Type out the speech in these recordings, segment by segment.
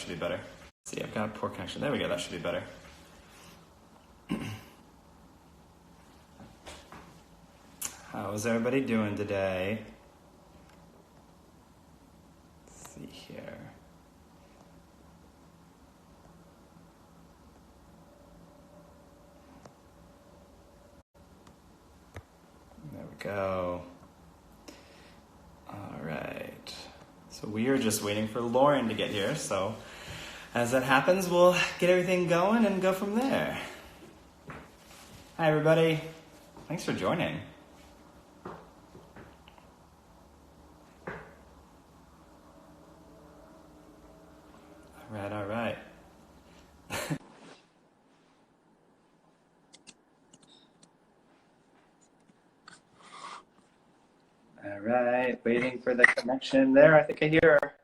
should be better. See, I've got a poor connection. There we go. That should be better. How's everybody doing today? Let's see here. There we go. All right. So we are just waiting for Lauren to get here. So as that happens, we'll get everything going and go from there. Hi, everybody. Thanks for joining. All right. All right, waiting for the connection there. I think I hear her.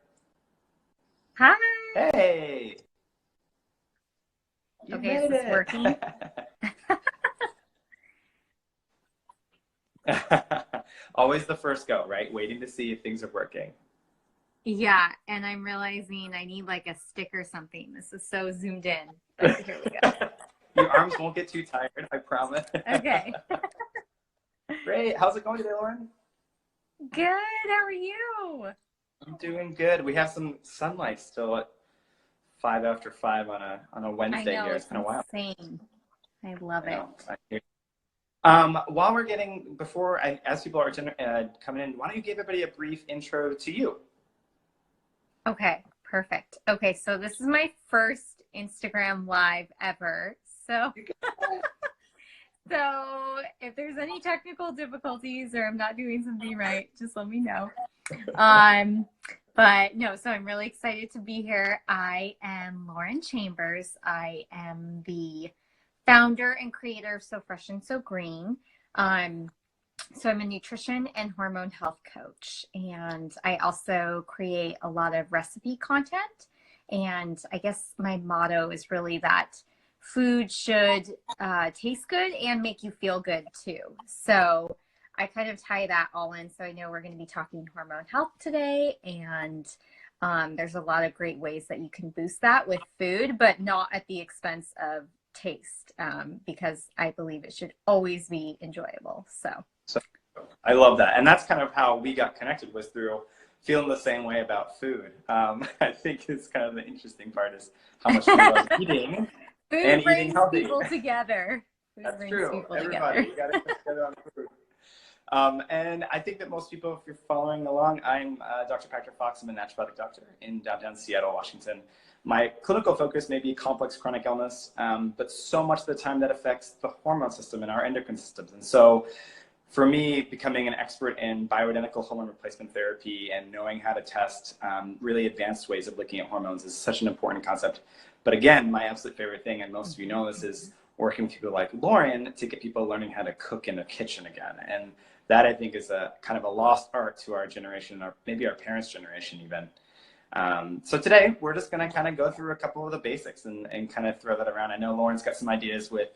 Hi. Hey. Okay, is this working? Always the first go, right? Waiting to see if things are working. Yeah, and I'm realizing I need like a stick or something. This is so zoomed in. But here we go. Your arms won't get too tired, I promise. Okay. Great. How's it going today, Lauren? Good. How are you? I'm doing good. We have some sunlight still at 5 after 5 on a Wednesday. I know, here. It's kind of wild. insane. I love it. While we're as people are coming in, why don't you give everybody a brief intro to you? Okay, perfect. Okay, so this is my first Instagram live ever. So if there's any technical difficulties or I'm not doing something right, just let me know. But no, so I'm really excited to be here. I am Lauren Chambers. I am the founder and creator of So Fresh and So Green. So I'm a nutrition and hormone health coach, and I also create a lot of recipe content. And I guess my motto is really that food should taste good and make you feel good too. So I kind of tie that all in. So I know we're going to be talking hormone health today, and there's a lot of great ways that you can boost that with food, but not at the expense of taste, because I believe it should always be enjoyable. So I love that. And that's kind of how we got connected, was through feeling the same way about food. I think it's kind of the interesting part is how much we love eating and eating healthy. People together. That's true. Everybody, you got to get together on food. And I think that most people, if you're following along, I'm Dr. Patrick Fox. I'm a naturopathic doctor in downtown Seattle, Washington. My clinical focus may be complex chronic illness, but so much of the time that affects the hormone system and our endocrine systems. And so for me, becoming an expert in bioidentical hormone replacement therapy and knowing how to test really advanced ways of looking at hormones is such an important concept. But again, my absolute favorite thing, and most of you know this, is working with people like Lauren to get people learning how to cook in the kitchen again. And that, I think, is a kind of a lost art to our generation, or maybe our parents' generation even. So today, we're just going to kind of go through a couple of the basics and kind of throw that around. I know Lauren's got some ideas with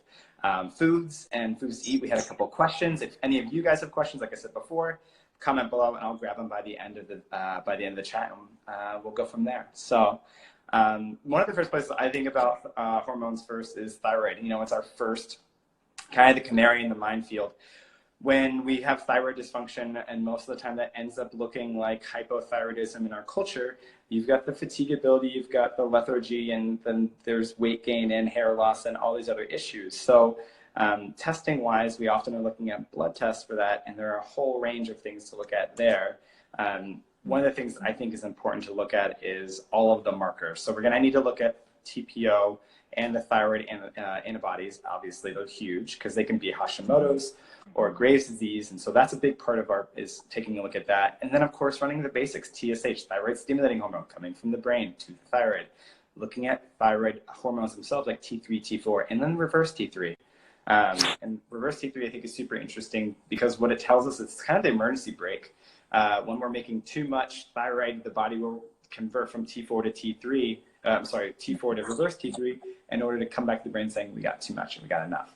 foods and foods to eat. We had a couple of questions. If any of you guys have questions, like I said before, comment below and I'll grab them by the end of the chat, and we'll go from there. So one of the first places I think about hormones first is thyroid. You know, it's our first kind of the canary in the minefield. When we have thyroid dysfunction, and most of the time that ends up looking like hypothyroidism in our culture, you've got the fatigability, you've got the lethargy, and then there's weight gain and hair loss and all these other issues. So testing wise, we often are looking at blood tests for that, and there are a whole range of things to look at there. One of the things I think is important to look at is all of the markers. So we're going to need to look at TPO and the thyroid antibodies. Obviously, they're huge because they can be Hashimoto's or Graves' disease. And so that's a big part of is taking a look at that. And then, of course, running the basics, TSH, thyroid stimulating hormone, coming from the brain to the thyroid, looking at thyroid hormones themselves like T3, T4, and then reverse T3. And reverse T3, I think, is super interesting because what it tells us, it's kind of the emergency brake. When we're making too much thyroid, the body will convert from T4 to T3, T4 to reverse T3 in order to come back to the brain saying we got too much and we got enough.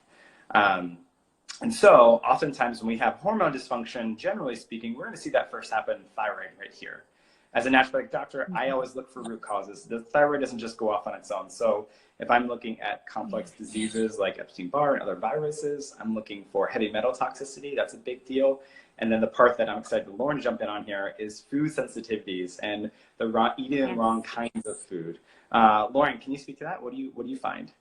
And so oftentimes when we have hormone dysfunction, generally speaking, we're going to see that first happen in thyroid right here. as a naturopathic doctor, I always look for root causes. The thyroid doesn't just go off on its own. So if I'm looking at complex diseases like Epstein-Barr and other viruses, I'm looking for heavy metal toxicity. That's a big deal. And then the part that I'm excited for Lauren to jump in on here is food sensitivities and the eating the wrong kinds of food. Lauren, can you speak to that? What do you find?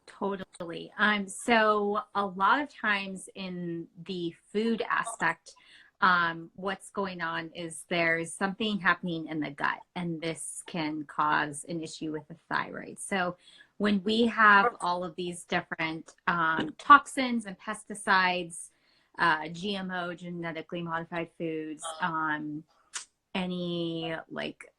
Totally. So a lot of times in the food aspect, what's going on is there's something happening in the gut, and this can cause an issue with the thyroid. So when we have all of these different toxins and pesticides, GMO, genetically modified foods, any like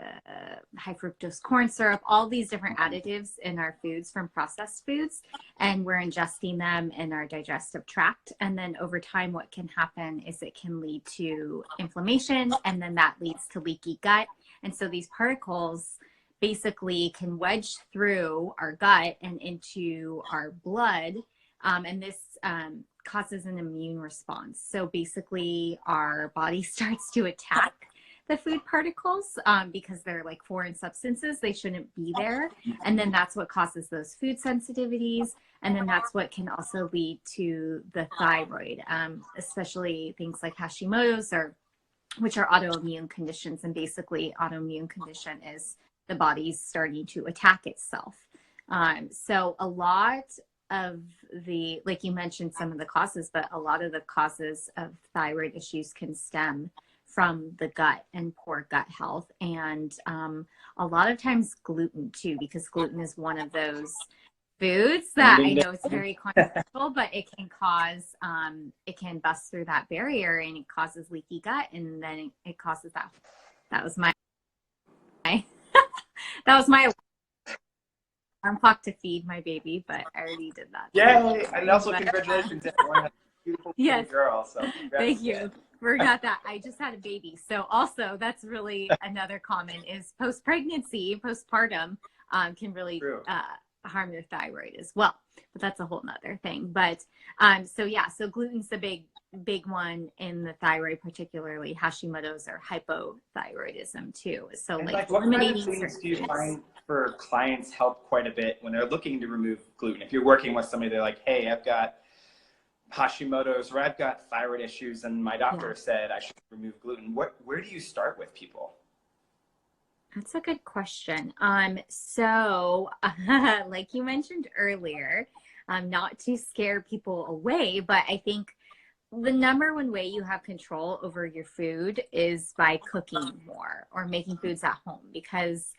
high fructose corn syrup, all these different additives in our foods from processed foods, and we're ingesting them in our digestive tract. And then over time, what can happen is it can lead to inflammation, and then that leads to leaky gut. And so these particles basically can wedge through our gut and into our blood, and this causes an immune response. So basically our body starts to attack the food particles because they're like foreign substances. They shouldn't be there. And then that's what causes those food sensitivities. And then that's what can also lead to the thyroid, especially things like Hashimoto's, which are autoimmune conditions. And basically autoimmune condition is the body's starting to attack itself. So a lot of the, like you mentioned, some of the causes, but a lot of the causes of thyroid issues can stem from the gut and poor gut health. And a lot of times gluten too, because gluten is one of those foods that I know it's very controversial, but it can cause, it can bust through that barrier, and it causes leaky gut. And then it causes that was my alarm clock to feed my baby, but I already did that. Yay! And also congratulations, everyone. Beautiful girl. So thank you. Forgot that. I just had a baby. So also that's really another common is post-pregnancy, postpartum can really harm your thyroid as well. But that's a whole nother thing. But so gluten's the big one in the thyroid, particularly Hashimoto's or hypothyroidism too. So and like what eliminating kind of things do you find for clients help quite a bit when they're looking to remove gluten? If you're working with somebody, they're like, hey, I've got Hashimoto's or I've got thyroid issues and my doctor said I should remove gluten. Where do you start with people? That's a good question. So like you mentioned earlier, not to scare people away, but I think the number one way you have control over your food is by cooking more or making foods at home, because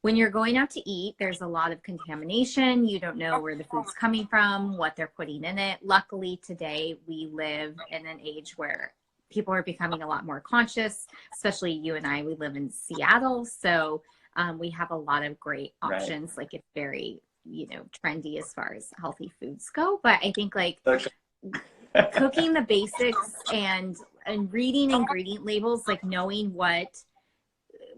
when you're going out to eat, there's a lot of contamination. You don't know where the food's coming from, what they're putting in it. Luckily, today we live in an age where people are becoming a lot more conscious, especially you and I. We live in Seattle, so we have a lot of great options. Like it's very, trendy as far as healthy foods go. But I think like cooking the basics and reading ingredient labels, like knowing what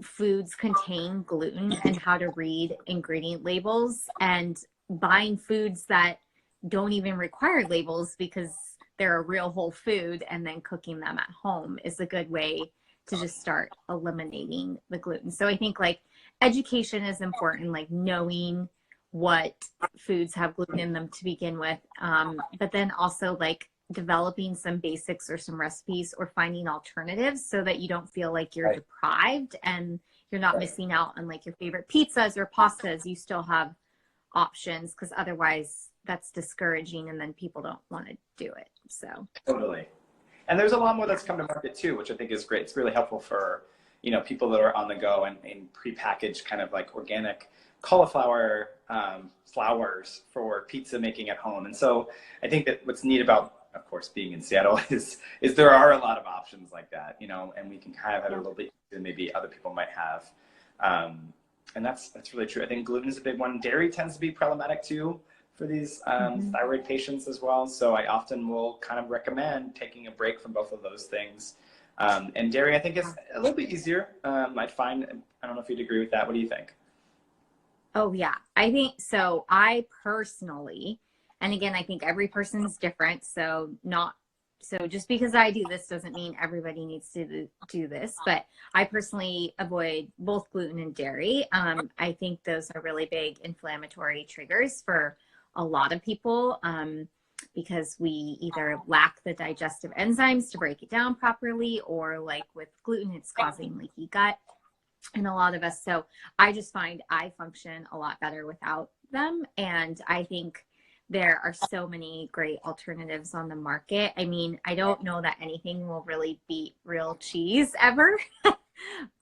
foods contain gluten and how to read ingredient labels, and buying foods that don't even require labels because they're a real whole food, and then cooking them at home is a good way to just start eliminating the gluten. So I think like education is important, like knowing what foods have gluten in them to begin with, but then also like developing some basics or some recipes or finding alternatives so that you don't feel like you're deprived and you're not missing out on like your favorite pizzas or pastas. You still have options, because otherwise that's discouraging and then people don't want to do it. So totally. And there's a lot more that's come to market too, which I think is great. It's really helpful for, people that are on the go and prepackaged kind of like organic cauliflower flours for pizza making at home. And so I think that what's neat about, of course, being in Seattle is there are a lot of options like that, and we can kind of have it a little bit than maybe other people might have. And that's really true. I think gluten is a big one. Dairy tends to be problematic too for these thyroid patients as well. So I often will kind of recommend taking a break from both of those things. And dairy, I think, is a little bit easier. I find, I don't know if you'd agree with that. What do you think? Oh yeah, I think so. I personally, and again, I think every person's different, so not So just because I do this doesn't mean everybody needs to do this, but I personally avoid both gluten and dairy. I think those are really big inflammatory triggers for a lot of people, because we either lack the digestive enzymes to break it down properly, or like with gluten, it's causing leaky gut in a lot of us. So I just find I function a lot better without them. And I think there are so many great alternatives on the market. I mean, I don't know that anything will really beat real cheese ever, but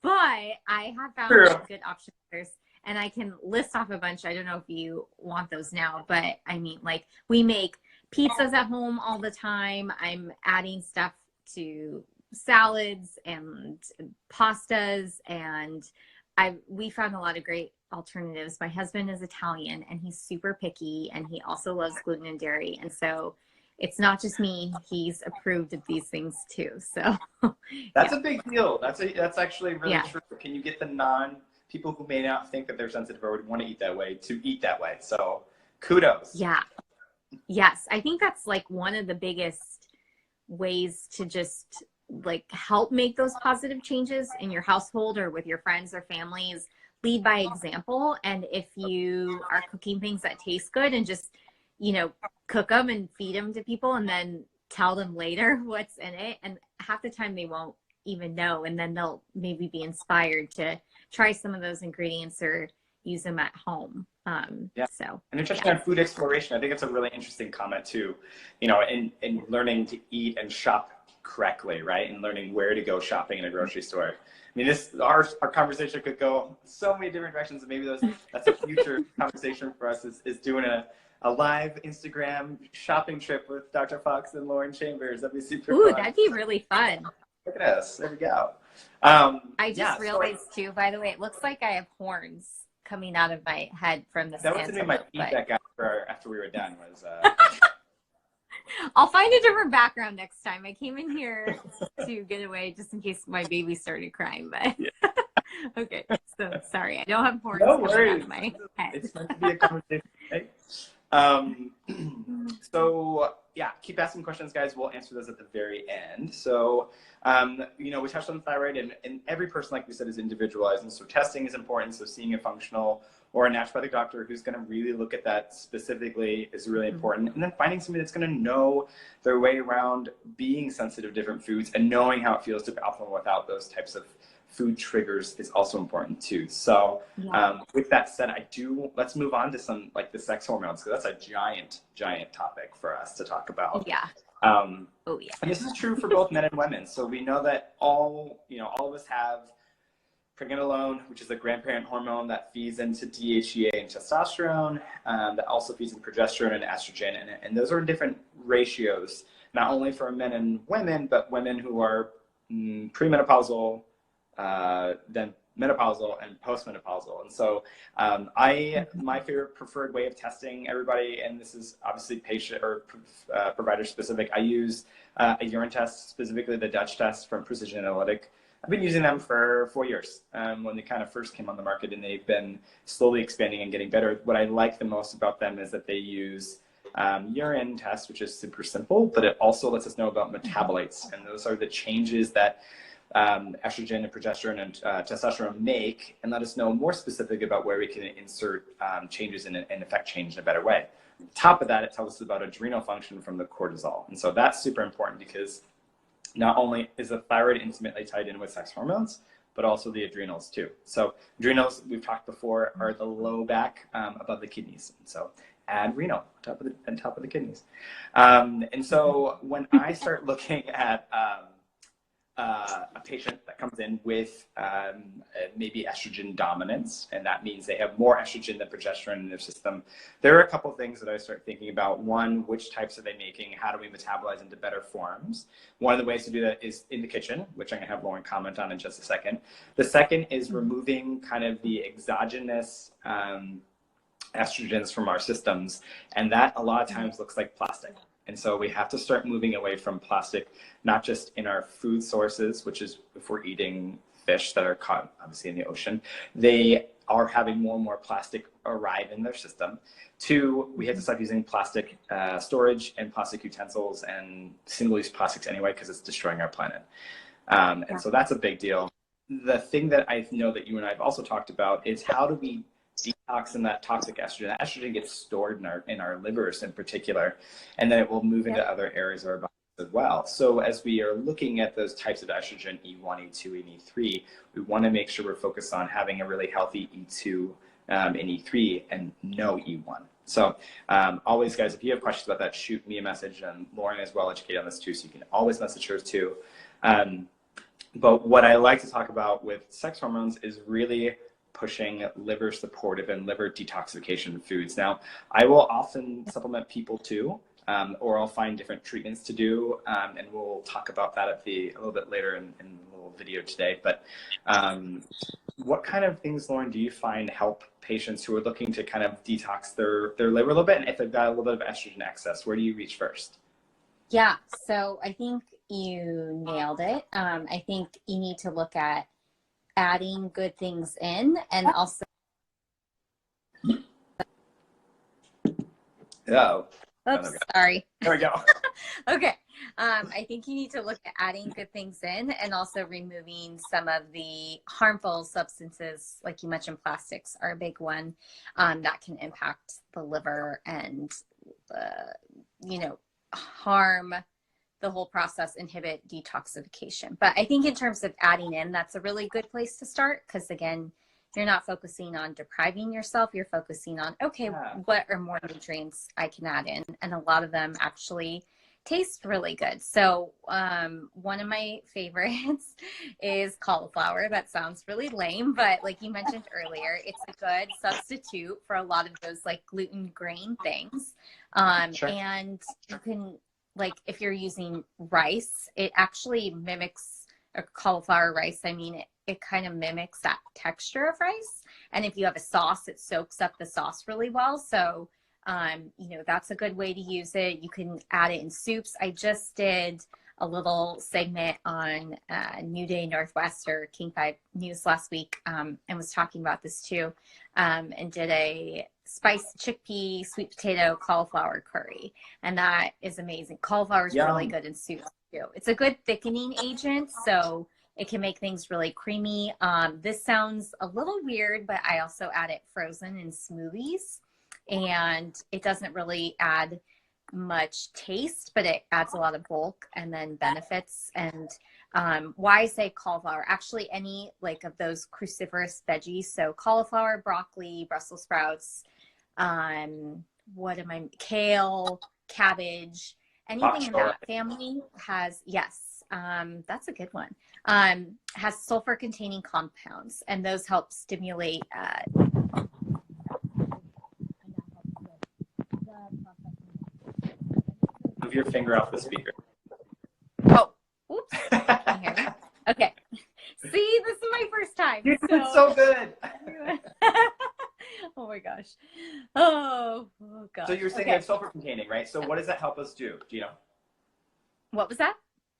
I have found some good options. And I can list off a bunch. I don't know if you want those now, but I mean, like, we make pizzas at home all the time. I'm adding stuff to salads and pastas, and we found a lot of great alternatives. My husband is Italian and he's super picky, and he also loves gluten and dairy, and so it's not just me, he's approved of these things too. So that's a big deal. That's actually really true. Can you get the people who may not think that they're sensitive or would want to eat that way to eat that way? So kudos. Yes, I think that's like one of the biggest ways to just like help make those positive changes in your household or with your friends or families. Lead by example. And if you are cooking things that taste good, and just, you know, cook them and feed them to people and then tell them later what's in it, and half the time they won't even know, and then they'll maybe be inspired to try some of those ingredients or use them at home. And you're touching on food exploration. I think it's a really interesting comment too, you know, in learning to eat and shop correctly, right? And learning where to go shopping in a grocery store. I mean, our conversation could go so many different directions, and maybe that's a future conversation for us, is doing a live Instagram shopping trip with Dr. Fox and Lauren Chambers. That'd be super fun. That'd be really fun. Look at us. There we go. I just realized too, by the way, it looks like I have horns coming out of my head from the That was my feedback after we were done. I'll find a different background next time. I came in here to get away just in case my baby started crying, but okay. So sorry, I don't have horns coming out of my head. It's meant to be a conversation, right? So yeah, keep asking questions, guys. We'll answer those at the very end. So, you know, we touched on thyroid, and every person, like we said, is individualized. And so testing is important. So seeing a functional or a naturopathic doctor who's going to really look at that specifically is really important. And then finding somebody that's going to know their way around being sensitive to different foods and knowing how it feels to be optimal without those types of food triggers is also important too. So with that said, let's move on to some like the sex hormones, because that's a giant topic for us to talk about. And this is true for both men and women. So we know that all of us have pregnenolone, which is the grandparent hormone that feeds into DHEA and testosterone, that also feeds into progesterone and estrogen, and those are in different ratios, not only for men and women, but women who are premenopausal, then menopausal and postmenopausal. And so my favorite preferred way of testing everybody, and this is obviously patient or provider specific, I use a urine test, specifically the Dutch test from Precision Analytic. I've been using them for 4 years when they kind of first came on the market, and they've been slowly expanding and getting better. What I like the most about them is that they use urine test, which is super simple, but it also lets us know about metabolites. And those are the changes that estrogen and progesterone and testosterone make, and let us know more specific about where we can insert changes and affect change in a better way. On top of that, it tells us about adrenal function from the cortisol. And so that's super important, because not only is the thyroid intimately tied in with sex hormones, but also the adrenals too. So adrenals, we've talked before, are the low back above the kidneys. And so add renal on top of the kidneys. And so when I start looking at a patient that comes in with maybe estrogen dominance, and that means they have more estrogen than progesterone in their system, there are a couple things that I start thinking about. One, which types are they making? How do we metabolize into better forms? One of the ways to do that is in the kitchen, which I'm going to have Lauren comment on in just a second. The second is removing kind of the exogenous estrogens from our systems, and that a lot of times looks like plastic. And so we have to start moving away from plastic, not just in our food sources, which is if we're eating fish that are caught obviously in the ocean. They are having more and more plastic arrive in their system. Two, we have to stop using plastic storage and plastic utensils and single-use plastics anyway, because it's destroying our planet. And so that's a big deal. The thing that I know that you and I have also talked about is how do we detox in that toxic estrogen. That estrogen gets stored in our livers in particular, and then it will move into other areas of our body as well. So as we are looking at those types of estrogen, E1, E2, and E3, we want to make sure we're focused on having a really healthy E2 and E3 and no E1. So always, guys, if you have questions about that, shoot me a message. And Lauren is well educated on this too, so you can always message her too. But what I like to talk about with sex hormones is really pushing liver supportive and liver detoxification foods. Now, I will often supplement people too, or I'll find different treatments to do, and we'll talk about that a little bit later in a little video today. But what kind of things, Lauren, do you find help patients who are looking to kind of detox their liver a little bit? And if they've got a little bit of estrogen excess, where do you reach first? Yeah, so I think you nailed it. I think you need to look at adding good things in, and also oops, sorry. There we go. Okay. I think you need to look at adding good things in and also removing some of the harmful substances, like you mentioned, plastics are a big one, that can impact the liver and harm the whole process, inhibit detoxification. But I think in terms of adding in, that's a really good place to start, because again, you're not focusing on depriving yourself, you're focusing on, okay, what are more nutrients I can add in? And a lot of them actually taste really good. So one of my favorites is cauliflower. That sounds really lame, but like you mentioned earlier, it's a good substitute for a lot of those like gluten grain things. Sure. And you can, like, if you're using rice, it actually mimics a cauliflower rice. I mean, it kind of mimics that texture of rice. And if you have a sauce, it soaks up the sauce really well. So, that's a good way to use it. You can add it in soups. I just did a little segment on New Day Northwest or King 5 News last week, and was talking about this too, and did a spiced chickpea, sweet potato, cauliflower curry. And that is amazing. Cauliflower is really good in soups too. It's a good thickening agent, so it can make things really creamy. This sounds a little weird, but I also add it frozen in smoothies, and it doesn't really add much taste, but it adds a lot of bulk and then benefits. And why I say cauliflower, actually any like of those cruciferous veggies, so cauliflower, broccoli, Brussels sprouts, kale, cabbage, anything in that family has, that's a good one, has sulfur containing compounds, and those help stimulate Move your finger off the speaker. Oh, oops. Can you hear me? Okay. See, this is my first time. You did so good. Oh my gosh. Oh gosh. So you were saying it's sulfur containing, right? So what does that help us do? Do you know? What was that?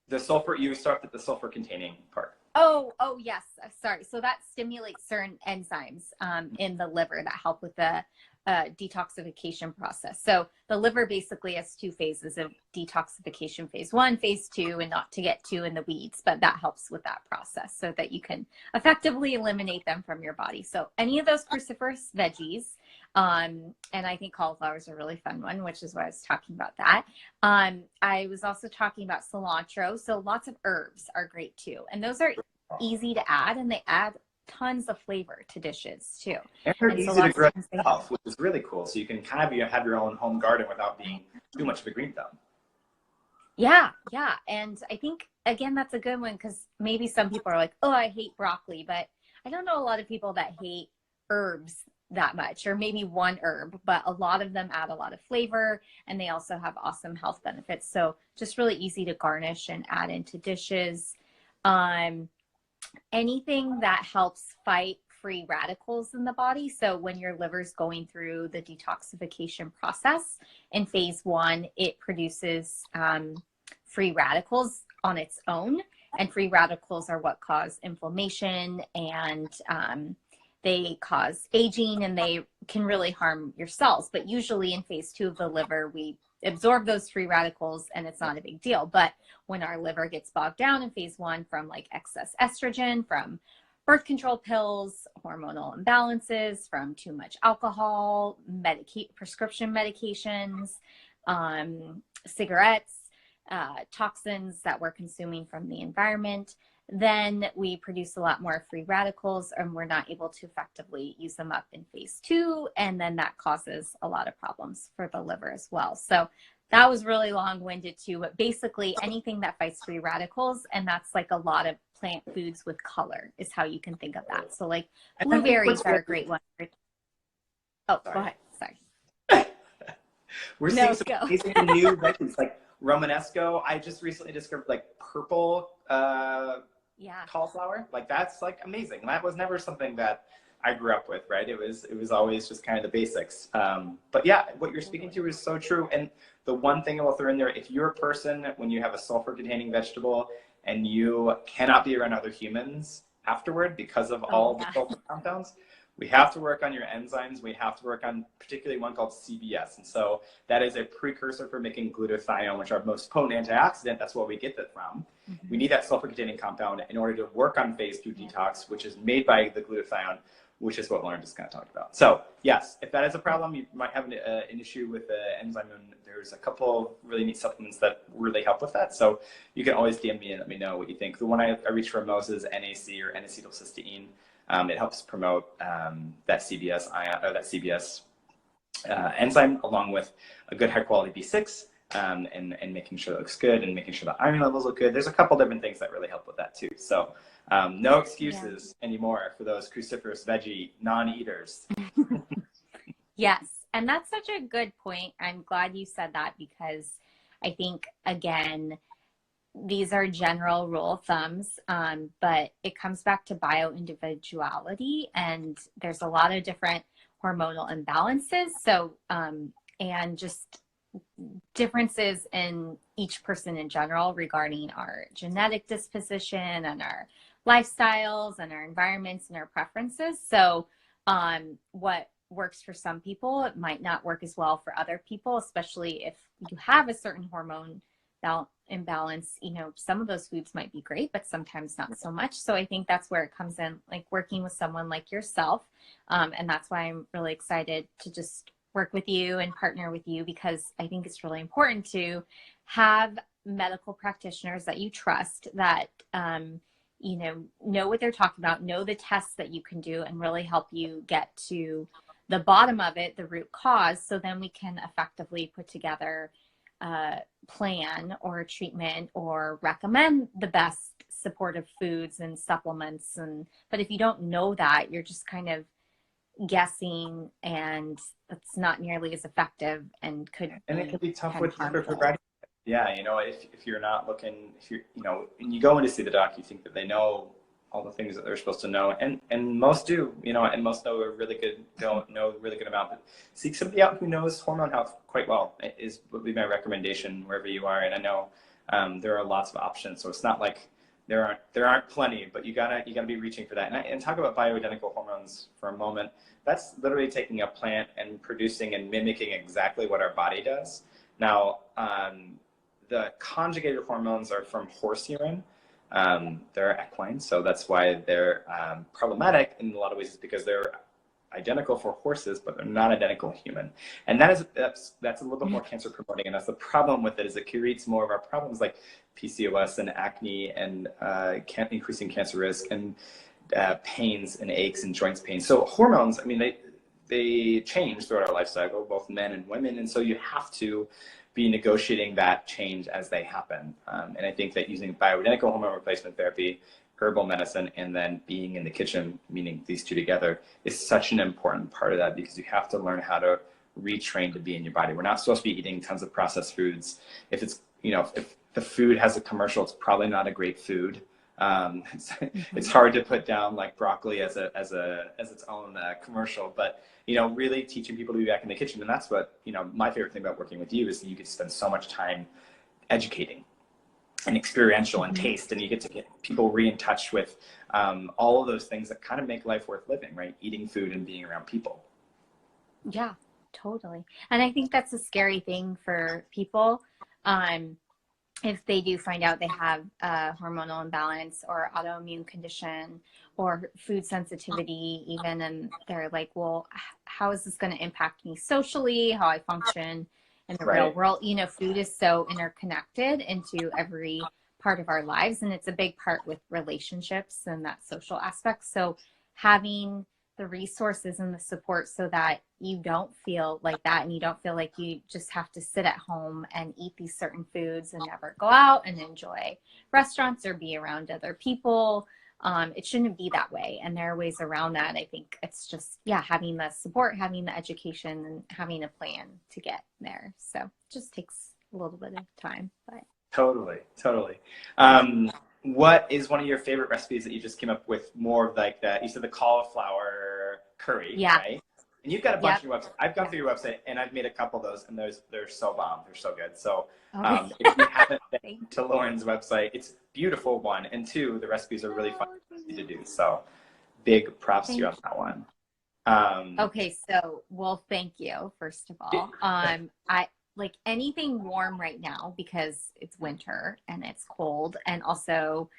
The sulfur, you started at the sulfur containing part. Oh, yes. Sorry. So that stimulates certain enzymes in the liver that help with the detoxification process. So the liver basically has two phases of detoxification: phase 1, phase 2, and not to get too in the weeds, but that helps with that process so that you can effectively eliminate them from your body. So any of those cruciferous veggies, and I think cauliflower is a really fun one, which is why I was talking about that. I was also talking about cilantro. So lots of herbs are great too. And those are easy to add, and they add tons of flavor to dishes too. And they're easy to grow yourself, which is really cool. So you can kind of have your own home garden without being too much of a green thumb. Yeah. And I think, again, that's a good one, because maybe some people are like, oh, I hate broccoli, but I don't know a lot of people that hate herbs that much, or maybe one herb, but a lot of them add a lot of flavor, and they also have awesome health benefits. So just really easy to garnish and add into dishes. Anything that helps fight free radicals in the body. So when your liver's going through the detoxification process in phase 1, it produces free radicals on its own. And free radicals are what cause inflammation and they cause aging and they can really harm your cells. But usually in phase 2 of the liver, we absorb those free radicals and it's not a big deal. But when our liver gets bogged down in phase 1 from like excess estrogen, from birth control pills, hormonal imbalances, from too much alcohol, prescription medications, cigarettes, toxins that we're consuming from the environment, then we produce a lot more free radicals and we're not able to effectively use them up in phase 2. And then that causes a lot of problems for the liver as well. So that was really long-winded too, but basically anything that fights free radicals, and that's like a lot of plant foods with color is how you can think of that. So like blueberries are a great one. Oh, go ahead. Sorry. We're seeing some amazing new veggies like Romanesco. I just recently discovered like purple cauliflower. Like that's like amazing. That was never something that I grew up with, right? It was always just kind of the basics. But yeah, what you're speaking to is so true. And the one thing I will throw in there, if you're a person, when you have a sulfur-containing vegetable and you cannot be around other humans afterward because of all the sulfur compounds, we have to work on your enzymes. We have to work on particularly one called CBS. And so that is a precursor for making glutathione, which are our most potent antioxidant. That's where we get that from. Mm-hmm. We need that sulfur-containing compound in order to work on phase 2 detox, which is made by the glutathione, which is what Lauren just kind of talked about. So yes, if that is a problem, you might have an issue with the enzyme, and there's a couple really neat supplements that really help with that. So you can always DM me and let me know what you think. The one I reach for most is NAC, or N-acetylcysteine. It helps promote that CBS enzyme, along with a good high quality B6, and making sure it looks good and making sure the iron levels look good. There's a couple different things that really help with that too. So no excuses anymore for those cruciferous veggie non-eaters. Yes, and that's such a good point. I'm glad you said that, because I think, again, these are general rule of thumbs, but it comes back to bio-individuality, and there's a lot of different hormonal imbalances. So, and just differences in each person in general regarding our genetic disposition and our lifestyles and our environments and our preferences. So, what works for some people, it might not work as well for other people, especially if you have a certain hormone imbalance. You know, some of those foods might be great, but sometimes not so much. So I think that's where it comes in, like working with someone like yourself. And that's why I'm really excited to just work with you and partner with you, because I think it's really important to have medical practitioners that you trust, that, you know what they're talking about, know the tests that you can do, and really help you get to the bottom of it, the root cause. So then we can effectively put together plan or a treatment, or recommend the best supportive foods and supplements. But if you don't know that, you're just kind of guessing, and it's not nearly as effective, and it can be tough with for yeah, you know, if you're not looking, if you're, you know, when you go in to see the doc, you think that they know all the things that they're supposed to know, and most do, you know, and most know a really good, don't know a really good amount. But seek somebody out who knows hormone health quite well would be my recommendation wherever you are. And I know there are lots of options, so it's not like there aren't plenty, but you gotta be reaching for that. And talk about bioidentical hormones for a moment. That's literally taking a plant and producing and mimicking exactly what our body does. Now, the conjugated hormones are from horse urine. They're equine, so that's why they're problematic in a lot of ways, is because they're identical for horses, but they're not identical in human. And that's a little bit more cancer promoting, and that's the problem with it, is it creates more of our problems like PCOS and acne and increasing cancer risk and pains and aches and joints pain. So hormones, I mean, they change throughout our life cycle, both men and women, and so you have to be negotiating that change as they happen. And I think that using bioidentical hormone replacement therapy, herbal medicine, and then being in the kitchen, meaning these two together, is such an important part of that, because you have to learn how to retrain to be in your body. We're not supposed to be eating tons of processed foods. If it's, you know, if the food has a commercial, it's probably not a great food. It's hard to put down like broccoli as its own commercial, but you know, really teaching people to be back in the kitchen. And that's what, you know, my favorite thing about working with you is that you get to spend so much time educating. and experiential and taste, and you get to get people in touch with all of those things that kind of make life worth living, right? Eating food and being around people. Yeah, totally. And I think that's a scary thing for people. If they do find out they have a hormonal imbalance or autoimmune condition or food sensitivity even, and they're like, well, how is this going to impact me socially, how I function in the real world? You know, food is so interconnected into every part of our lives, and it's a big part with relationships and that social aspect. So having the resources and the support so that you don't feel like that, and you don't feel like you just have to sit at home and eat these certain foods and never go out and enjoy restaurants or be around other people. It shouldn't be that way. And there are ways around that. I think it's just, yeah, having the support, having the education, and having a plan to get there. So it just takes a little bit of time, but. Totally. What is one of your favorite recipes that you just came up with? More of like you said the cauliflower curry, right? And you've got a bunch on your website. I've gone through your website and I've made a couple of those, and they're so bomb. They're so good. So if you haven't been to Lauren's website, it's beautiful, one, and two, the recipes are really fun to do. So big props to you on that one. Okay, so thank you first of all. I like anything warm right now because it's winter and it's cold, and also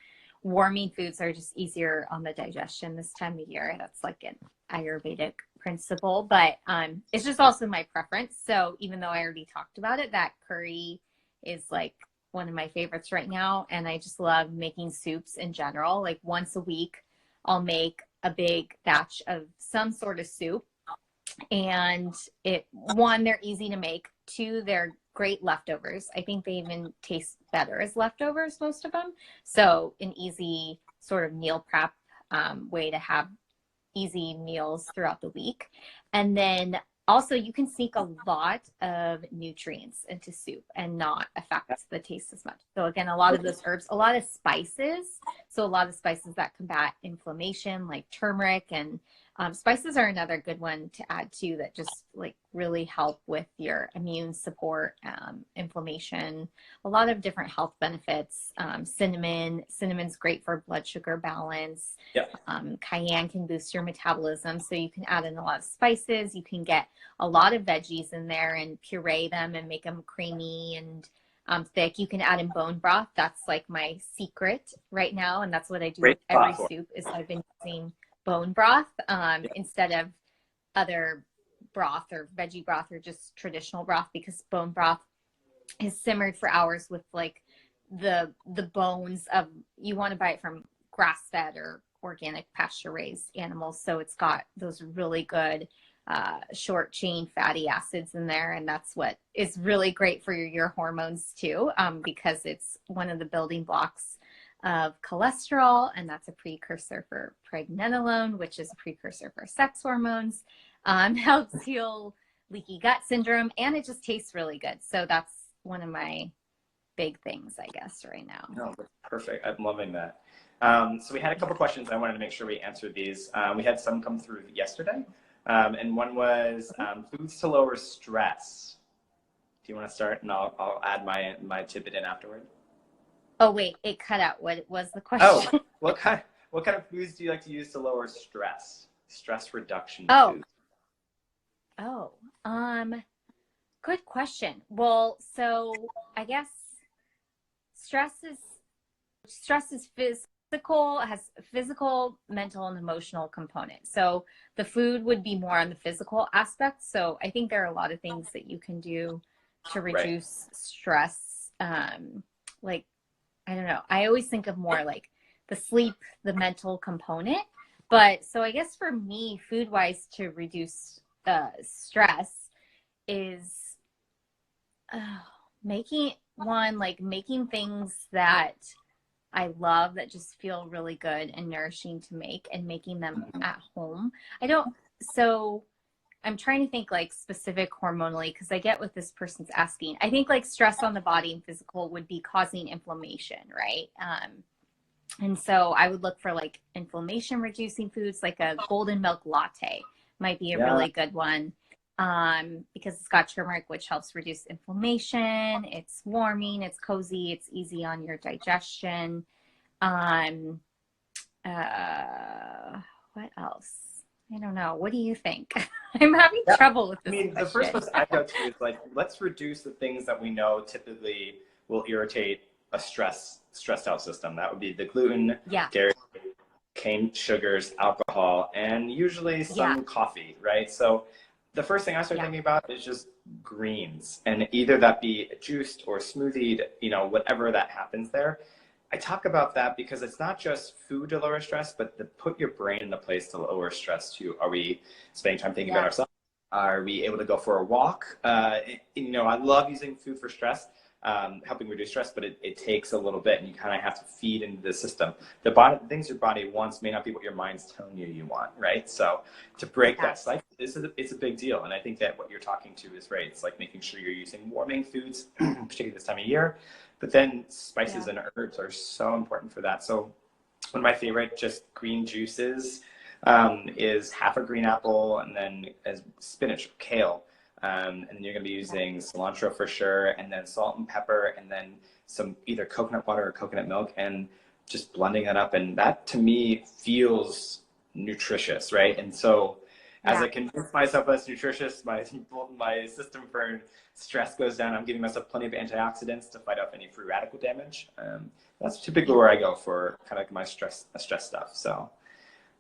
warming foods are just easier on the digestion this time of year. That's like an Ayurvedic principle, but it's just also my preference. So even though I already talked about it, that curry is like one of my favorites right now, and I just love making soups in general. Like once a week I'll make a big batch of some sort of soup, and they're easy to make. Two, they're great leftovers. I think they even taste better as leftovers, most of them. So an easy sort of meal prep way to have easy meals throughout the week. And then also you can sneak a lot of nutrients into soup and not affect the taste as much. So again, a lot of those herbs, a lot of spices. So a lot of spices that combat inflammation, like turmeric, and spices are another good one to add too, that just like really help with your immune support, inflammation, a lot of different health benefits. Cinnamon's great for blood sugar balance. Cayenne can boost your metabolism. So you can add in a lot of spices. You can get a lot of veggies in there and puree them and make them creamy and thick. You can add in bone broth. That's like my secret right now. And that's what I do with every soup is I've been using bone broth instead of other broth or veggie broth or just traditional broth, because bone broth is simmered for hours with like the bones of, you want to buy it from grass-fed or organic pasture-raised animals. So it's got those really good short chain fatty acids in there, and that's what is really great for your hormones too, because it's one of the building blocks of cholesterol, and that's a precursor for pregnenolone, which is a precursor for sex hormones. Helps heal leaky gut syndrome, and it just tastes really good. So that's one of my big things, I guess, right now. No, perfect. I'm loving that. So we had a couple questions. I wanted to make sure we answered these. We had some come through yesterday, and one was foods to lower stress. Do you want to start, and I'll add my tidbit in afterward? Oh wait, it cut out. What was the question? Oh, what kind of foods do you like to use to lower stress? Stress reduction foods. Good question. Well, so I guess stress is physical, has a physical, mental, and emotional component. So the food would be more on the physical aspect. So I think there are a lot of things that you can do to reduce stress. Like, I don't know. I always think of more like the sleep, the mental component. But so I guess for me, food-wise, to reduce stress is making things that I love that just feel really good and nourishing to make, and making them at home. So I'm trying to think like specific hormonally, because I get what this person's asking. I think like stress on the body and physical would be causing inflammation, right? And so I would look for like inflammation reducing foods, like a golden milk latte might be a really good one. because it's got turmeric, which helps reduce inflammation. It's warming, it's cozy, it's easy on your digestion. Um, what else? I don't know. What do you think? I'm having trouble with this question. The first place I go to is like, let's reduce the things that we know typically will irritate a stressed out system. That would be the gluten, dairy, cane sugars, alcohol, and usually some coffee, right? So the first thing I start thinking about is just greens, and either that be juiced or smoothied, whatever that happens there. I talk about that because it's not just food to lower stress, but to put your brain in a place to lower stress too. Are we spending time thinking about ourselves? Are we able to go for a walk? I love using food for stress, helping reduce stress, but it takes a little bit, and you kind of have to feed into the system. The things your body wants may not be what your mind's telling you want, right? So to break that cycle, it's a big deal. And I think that what you're talking to is right. It's like making sure you're using warming foods, particularly this time of year. But then spices and herbs are so important for that. So one of my favorite just green juices is half a green apple, and then as spinach, kale. And then you're going to be using cilantro for sure, and then salt and pepper, and then some either coconut water or coconut milk, and just blending that up. And that to me feels nutritious, right? And so as I convince myself that's nutritious, my system for stress goes down. I'm giving myself plenty of antioxidants to fight off any free radical damage. That's typically where I go for kind of my stress stuff. So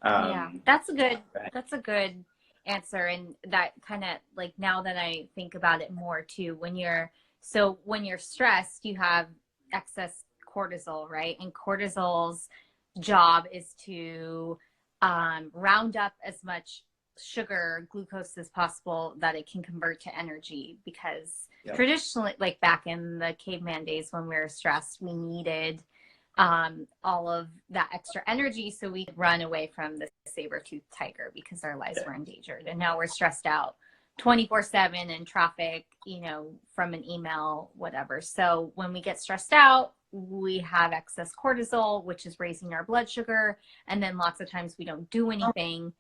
that's a good answer. And that kind of like, now that I think about it more too, when you're stressed, you have excess cortisol, right? And cortisol's job is to round up as much sugar, glucose as possible that it can convert to energy, because traditionally, like back in the caveman days when we were stressed, we needed all of that extra energy so we could run away from the saber-toothed tiger because our lives were endangered. And now we're stressed out 24/7 in traffic, from an email, whatever. So when we get stressed out, we have excess cortisol, which is raising our blood sugar. And then lots of times we don't do anything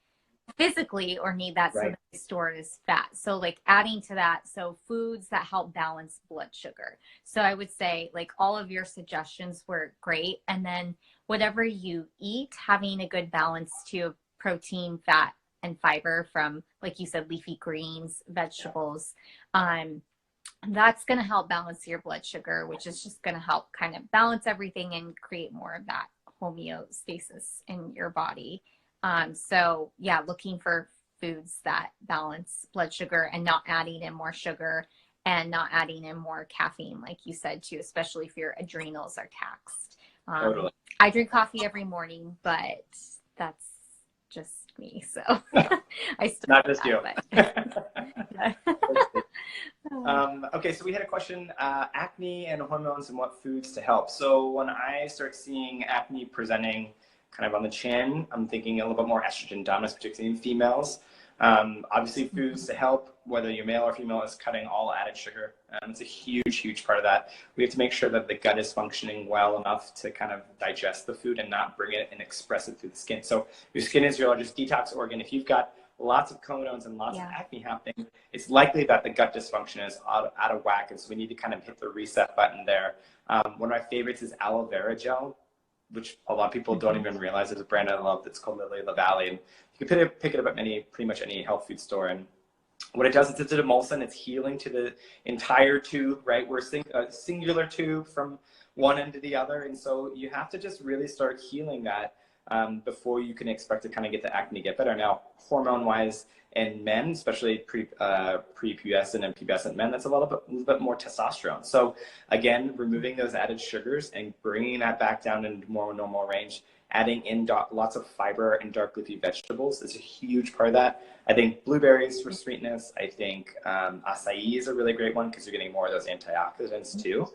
physically or need that, so they store it as fat. So like adding to that, so foods that help balance blood sugar. So I would say like all of your suggestions were great. And then whatever you eat, having a good balance to of protein, fat, and fiber from, like you said, leafy greens, vegetables, that's going to help balance your blood sugar, which is just going to help kind of balance everything and create more of that homeostasis in your body. Looking for foods that balance blood sugar and not adding in more sugar and not adding in more caffeine, like you said too, especially if your adrenals are taxed. Totally. I drink coffee every morning, but that's just me. So I still not just you. Okay, so we had a question, acne and hormones and what foods to help. So when I start seeing acne presenting kind of on the chin, I'm thinking a little bit more estrogen dominance, particularly in females. Obviously, foods to help, whether you're male or female, is cutting all added sugar. It's a huge part of that. We have to make sure that the gut is functioning well enough to kind of digest the food and not bring it and express it through the skin. So your skin is your largest detox organ. If you've got lots of comedones and lots of acne happening, it's likely that the gut dysfunction is out of whack. And so we need to kind of hit the reset button there. One of my favorites is Aloe Vera Gel, which a lot of people don't even realize is a brand I love that's called Lily of the Valley. And you can pick it up at pretty much any health food store. And what it does is it's an emulsant. It's healing to the entire tube, right? We're a singular tube from one end to the other. And so you have to just really start healing that before you can expect to kind of get the acne get better. Now, hormone-wise, in men, especially prepubescent and pubescent men, that's a little bit more testosterone. So again, removing those added sugars and bringing that back down into more normal range, adding in lots of fiber and dark leafy vegetables is a huge part of that. I think blueberries for sweetness. I think acai is a really great one because you're getting more of those antioxidants too.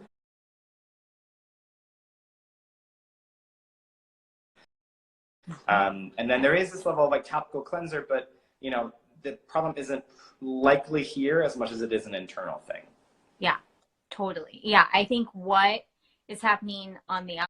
And then there is this level of like topical cleanser, but the problem isn't likely here as much as it is an internal thing. Yeah, totally. Yeah, I think what is happening on the outside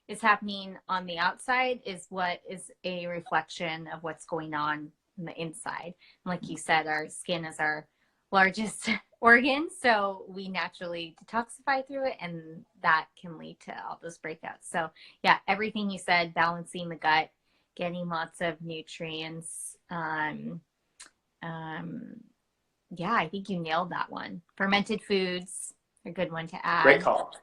is happening on the outside is what is a reflection of what's going on the inside. And like you said, our skin is our largest organ, so we naturally detoxify through it, and that can lead to all those breakouts. So yeah, everything you said, balancing the gut, getting lots of nutrients. Yeah, I think you nailed that one. Fermented foods are a good one to add. Great call.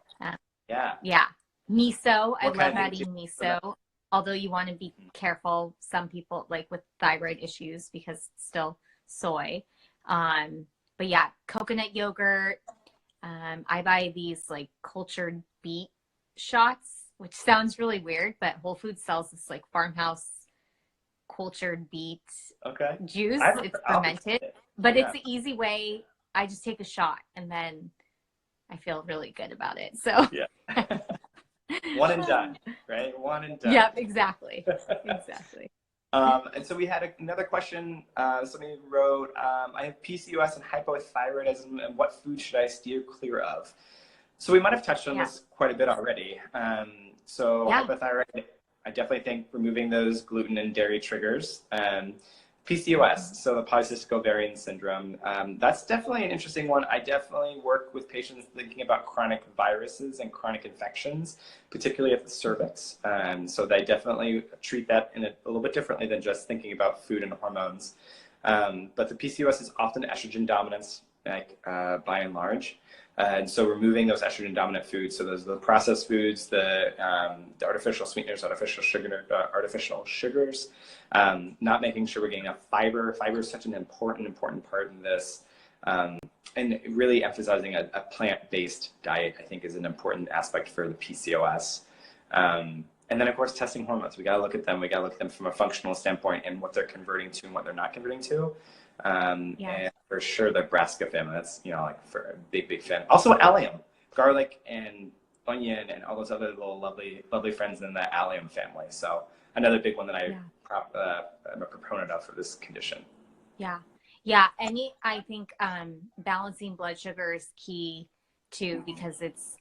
Yeah. Yeah. Miso. I love adding miso. Although you want to be careful, some people like with thyroid issues because it's still soy. But yeah, coconut yogurt. I buy these like cultured beet shots, which sounds really weird, but Whole Foods sells this like farmhouse cultured beet juice. It's fermented, but it's the easy way. I just take a shot and then I feel really good about it. So yeah. One and done, right? One and done. Yep, exactly. Exactly. And so we had another question. Somebody wrote, I have PCOS and hypothyroidism, and what food should I steer clear of? So we might have touched on this quite a bit already. Hypothyroid, I definitely think removing those gluten and dairy triggers. PCOS, so the polycystic ovarian syndrome, that's definitely an interesting one. I definitely work with patients thinking about chronic viruses and chronic infections, particularly at the cervix. So they definitely treat that in a little bit differently than just thinking about food and hormones. But the PCOS is often estrogen dominance, by and large. And so removing those estrogen dominant foods, so those are the processed foods, the artificial sweeteners, artificial sugars, not making sure we're getting enough fiber. Fiber is such an important part in this. And really emphasizing a plant-based diet, I think, is an important aspect for the PCOS. And then, of course, testing hormones. We got to look at them. We got to look at them from a functional standpoint and what they're converting to and what they're not converting to. And for sure, the brassica family, that's, like for a big fan. Also allium, garlic and onion and all those other little lovely friends in the allium family. So another big one that I'm a proponent of for this condition. Yeah. I think balancing blood sugar is key too, because it's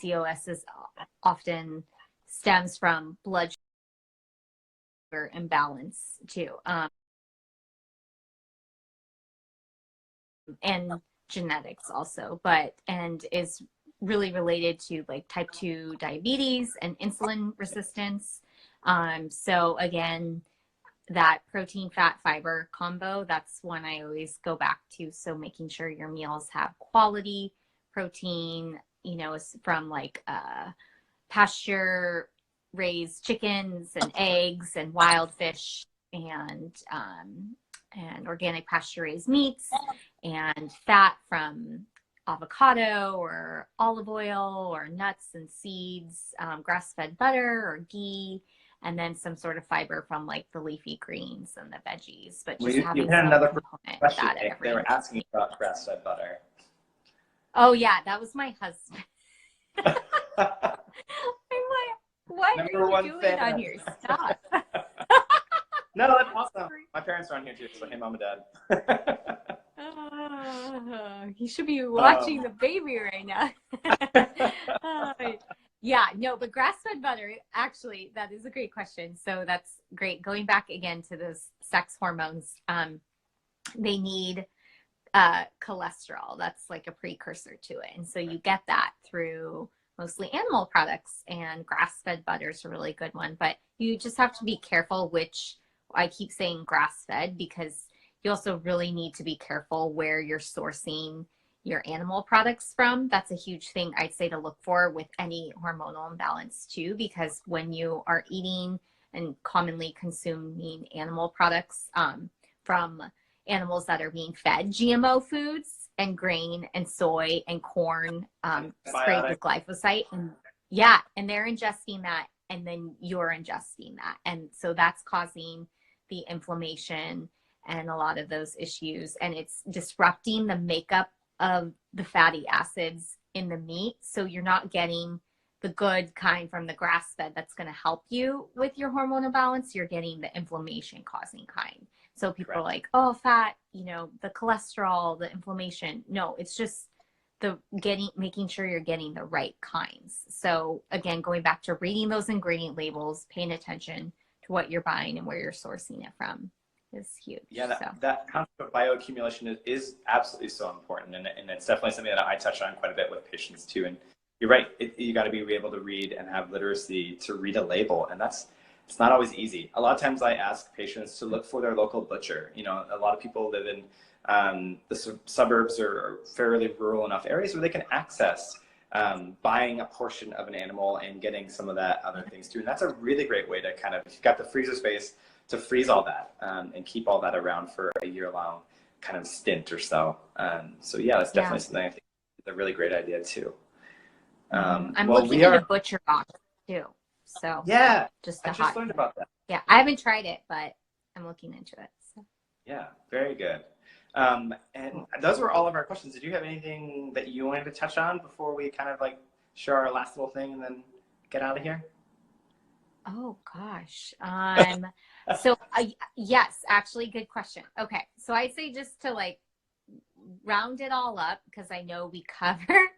PCOS is often stems from blood sugar imbalance too, and genetics also, and is really related to like type 2 diabetes and insulin resistance. So again, that protein, fat, fiber combo, that's one I always go back to. So making sure your meals have quality protein, from like pasture raised chickens and eggs and wild fish and organic pasture raised meats, and fat from avocado or olive oil or nuts and seeds, grass-fed butter or ghee, and then some sort of fiber from like the leafy greens and the veggies. But just having you had some another component question. that They were asking about grass-fed butter. Oh yeah, that was my husband. I'm like, what are you doing on here? Stop. No, that's awesome. My parents are on here too, so hey, mom and dad. He should be watching the baby right now. But grass-fed butter, actually, that is a great question. So that's great. Going back again to those sex hormones, they need cholesterol. That's like a precursor to it. And so you get that through mostly animal products, and grass-fed butter is a really good one. But you just have to be careful which, I keep saying grass-fed because you also really need to be careful where you're sourcing your animal products from. That's a huge thing I'd say to look for with any hormonal imbalance too, because when you are eating and commonly consuming animal products from animals that are being fed GMO foods and grain and soy and corn sprayed with glyphosate, and they're ingesting that, and then you're ingesting that, and so that's causing the inflammation and a lot of those issues, and it's disrupting the makeup of the fatty acids in the meat, so you're not getting the good kind from the grass-fed that's going to help you with your hormonal balance. You're getting the inflammation causing kind. So people are like, oh, fat, the cholesterol, the inflammation. No, it's just making sure you're getting the right kinds. So again, going back to reading those ingredient labels, paying attention to what you're buying and where you're sourcing it from is huge. Yeah, that concept of bioaccumulation is absolutely so important. And it's definitely something that I touch on quite a bit with patients too. And you're right, you got to be able to read and have literacy to read a label. And it's not always easy. A lot of times I ask patients to look for their local butcher. You know, a lot of people live in the suburbs or fairly rural enough areas where they can access buying a portion of an animal and getting some of that other things too. And that's a really great way to kind of, if you've got the freezer space, to freeze all that and keep all that around for a year-long kind of stint or so. So yeah, that's definitely something I think is a really great idea too. I'm looking into butcher box too. So yeah, I just learned about that. Yeah, I haven't tried it, but I'm looking into it. So. Yeah, very good. And those were all of our questions. Did you have anything that you wanted to touch on before we kind of like share our last little thing and then get out of here? Oh gosh. Yes, actually good question. Okay. So I'd say just to like round it all up, because I know we cover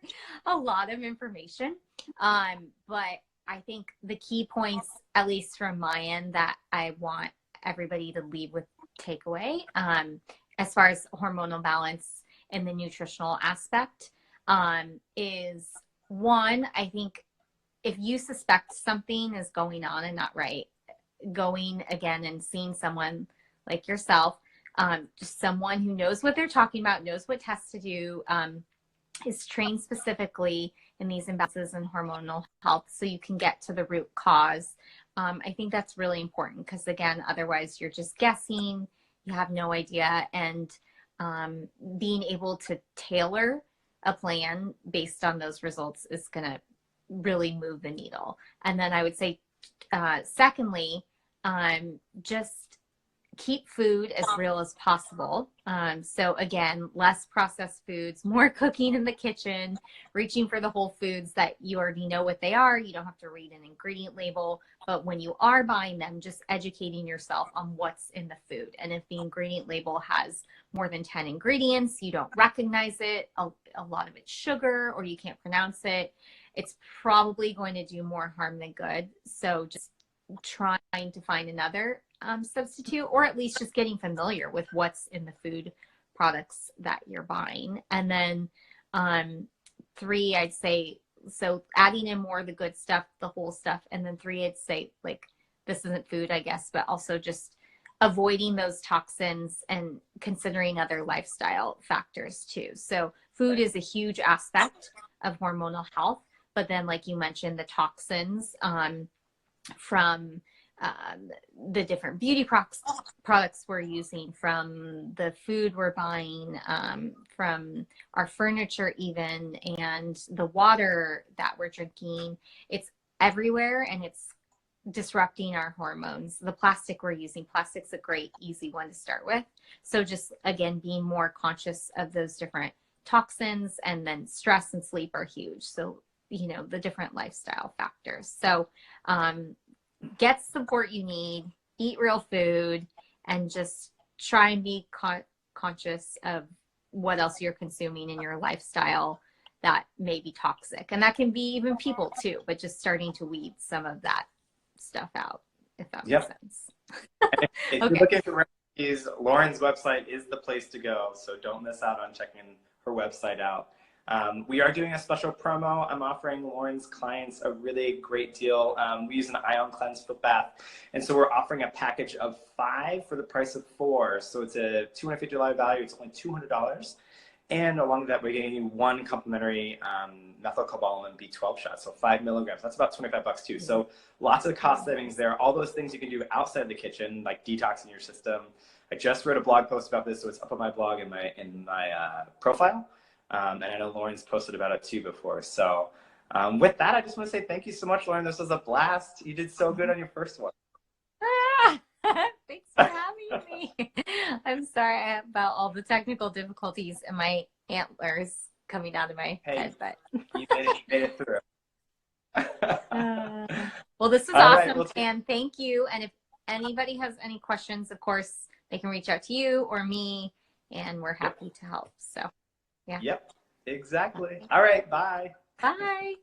a lot of information. But I think the key points, at least from my end, that I want everybody to leave with takeaway, as far as hormonal balance and the nutritional aspect, is one, I think if you suspect something is going on and not right, going again and seeing someone like yourself, just someone who knows what they're talking about, knows what tests to do, is trained specifically in these imbalances in hormonal health so you can get to the root cause. I think that's really important because, again, otherwise you're just guessing, you have no idea, and being able to tailor a plan based on those results is going to really move the needle. And then I would say, secondly, just keep food as real as possible. So again, less processed foods, more cooking in the kitchen, reaching for the whole foods that you already know what they are. You don't have to read an ingredient label, but when you are buying them, just educating yourself on what's in the food. And if the ingredient label has more than 10 ingredients, you don't recognize it, a lot of it's sugar, or you can't pronounce it, it's probably going to do more harm than good. So just trying to find another substitute, or at least just getting familiar with what's in the food products that you're buying. And then 3, I'd say, so adding in more of the good stuff, the whole stuff. And then 3, I'd say, like, this isn't food, I guess, but also just avoiding those toxins and considering other lifestyle factors too. So food is a huge aspect of hormonal health, but then, like you mentioned, the toxins from the different beauty products we're using, from the food we're buying, from our furniture even, and the water that we're drinking. It's everywhere, and it's disrupting our hormones. The plastic we're using, plastic's a great, easy one to start with. So just, again, being more conscious of those different toxins, and then stress and sleep are huge. So, you know, the different lifestyle factors. So, get support you need, eat real food, and just try and be conscious of what else you're consuming in your lifestyle that may be toxic. And that can be even people too, but just starting to weed some of that stuff out, if that makes sense. If you're looking for recipes, Lauren's website is the place to go. So don't miss out on checking her website out. We are doing a special promo. I'm offering Lauren's clients a really great deal. We use an ion cleanse foot bath. And so we're offering a package of 5 for the price of 4. So it's a $250 value. It's only $200. And along with that, we're getting you 1 complimentary methylcobalamin B12 shot. So 5 milligrams. That's about $25 too. So lots of cost savings there. All those things you can do outside the kitchen, like detoxing your system. I just wrote a blog post about this, so it's up on my blog in my profile. And I know Lauren's posted about it too before. So with that, I just want to say thank you so much, Lauren. This was a blast. You did so good on your first one. Thanks for having me. I'm sorry about all the technical difficulties and my antlers coming out of my head, but you made it through. Well, this was awesome, and thank you. And if anybody has any questions, of course, they can reach out to you or me, and we're happy to help. So. Yeah. Yep. Exactly. All right. Bye. Bye.